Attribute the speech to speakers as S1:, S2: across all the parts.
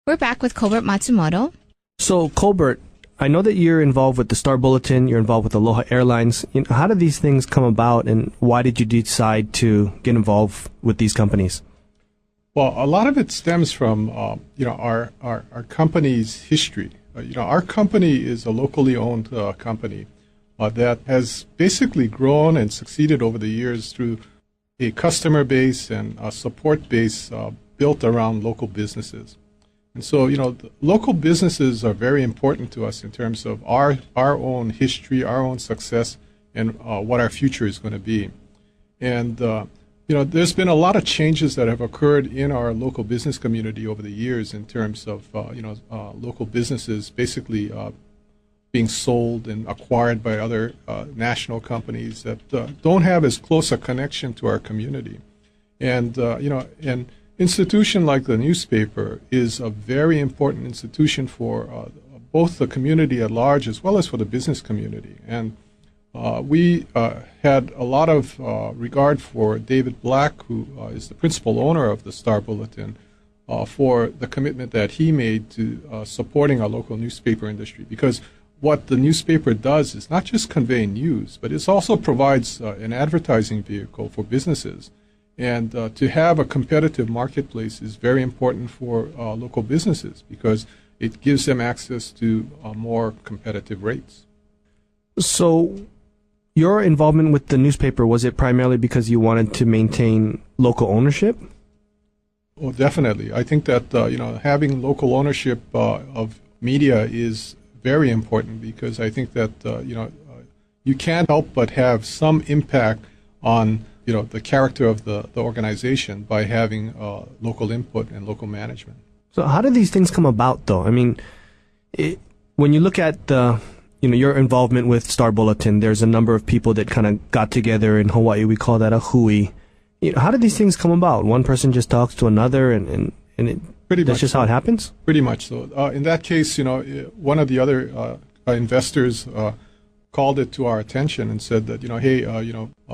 S1: We're back with Colbert Matsumoto.
S2: So, Colbert, I know that you're involved with the Star Bulletin, you're involved with Aloha Airlines. How did these things come about, and why did you decide to get involved with these companies?
S3: Well, a lot of it stems from our company's history. Our company is a locally owned company that has basically grown and succeeded over the years through a customer base and a support base built around local businesses. And so, the local businesses are very important to us in terms of our own history, our own success, and what our future is going to be. And, there's been a lot of changes that have occurred in our local business community over the years in terms of, local businesses basically being sold and acquired by other national companies that don't have as close a connection to our community. And, an institution like the newspaper is a very important institution for both the community at large as well as for the business community. And we had a lot of regard for David Black, who is the principal owner of the Star Bulletin, for the commitment that he made to supporting our local newspaper industry. Because what the newspaper does is not just convey news, but it also provides an advertising vehicle for businesses. And to have a competitive marketplace is very important for local businesses because it gives them access to more competitive rates.
S2: So your involvement with the newspaper, was it primarily because you wanted to maintain local ownership?
S3: Oh, definitely. I think that having local ownership of media is very important because I think that you can't help but have some impact on the character of the organization by having local input and local management.
S2: So how do these things come about, though? I mean, when you look at your involvement with Star Bulletin, there's a number of people that kind of got together in Hawaii. We call that a hui. How do these things come about? One person just talks to another, and that's just how it happens?
S3: Pretty much so. In that case, one of the other investors called it to our attention and said that, hey,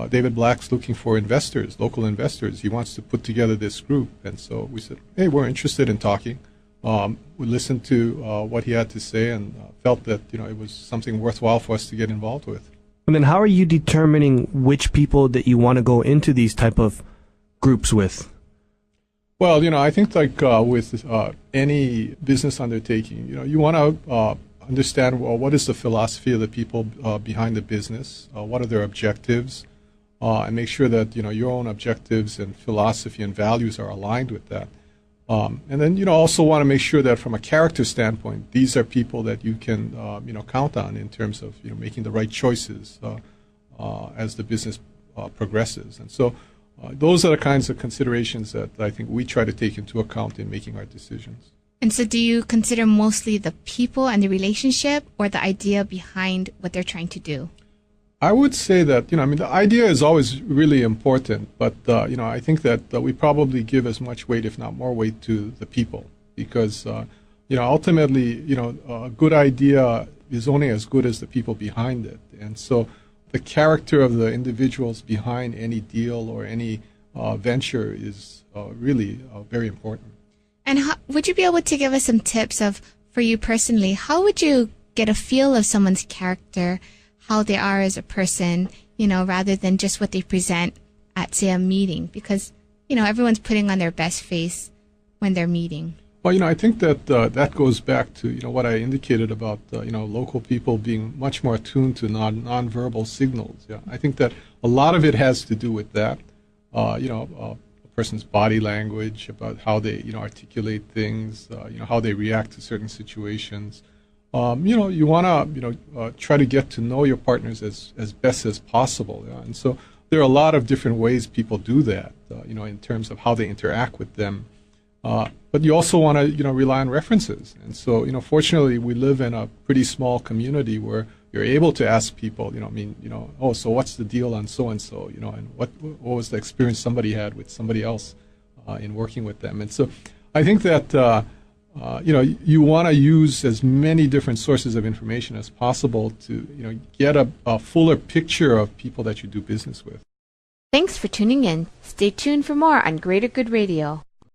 S3: David Black's looking for investors, local investors. He wants to put together this group. And so we said, hey, we're interested in talking. We listened to what he had to say and felt that, it was something worthwhile for us to get involved with.
S2: And then how are you determining which people that you want to go into these type of groups with?
S3: Well, I think like with any business undertaking, you want to understand, well, what is the philosophy of the people behind the business? What are their objectives? And make sure that, your own objectives and philosophy and values are aligned with that. And then, also want to make sure that from a character standpoint, these are people that you can, count on in terms of, making the right choices as the business progresses. And so those are the kinds of considerations that I think we try to take into account in making our decisions.
S1: And so do you consider mostly the people and the relationship or the idea behind what they're trying to do?
S3: I would say that, the idea is always really important, but, I think that we probably give as much weight, if not more weight, to the people because, ultimately, a good idea is only as good as the people behind it. And so the character of the individuals behind any deal or any venture is really very important.
S1: And would you be able to give us some tips for you personally, how would you get a feel of someone's character, how they are as a person, rather than just what they present at, say, a meeting? Because, everyone's putting on their best face when they're meeting.
S3: Well, I think that that goes back to, what I indicated about, local people being much more attuned to nonverbal signals. Yeah, I think that a lot of it has to do with that. Person's body language, about how they, articulate things, how they react to certain situations. You want to, try to get to know your partners as best as possible. Yeah? And so there are a lot of different ways people do that, in terms of how they interact with them. But you also want to, rely on references. And so, fortunately, we live in a pretty small community where you're able to ask people, oh, so what's the deal on so-and-so, and what was the experience somebody had with somebody else in working with them. And so I think that, you want to use as many different sources of information as possible to, get a fuller picture of people that you do business with.
S4: Thanks for tuning in. Stay tuned for more on Greater Good Radio.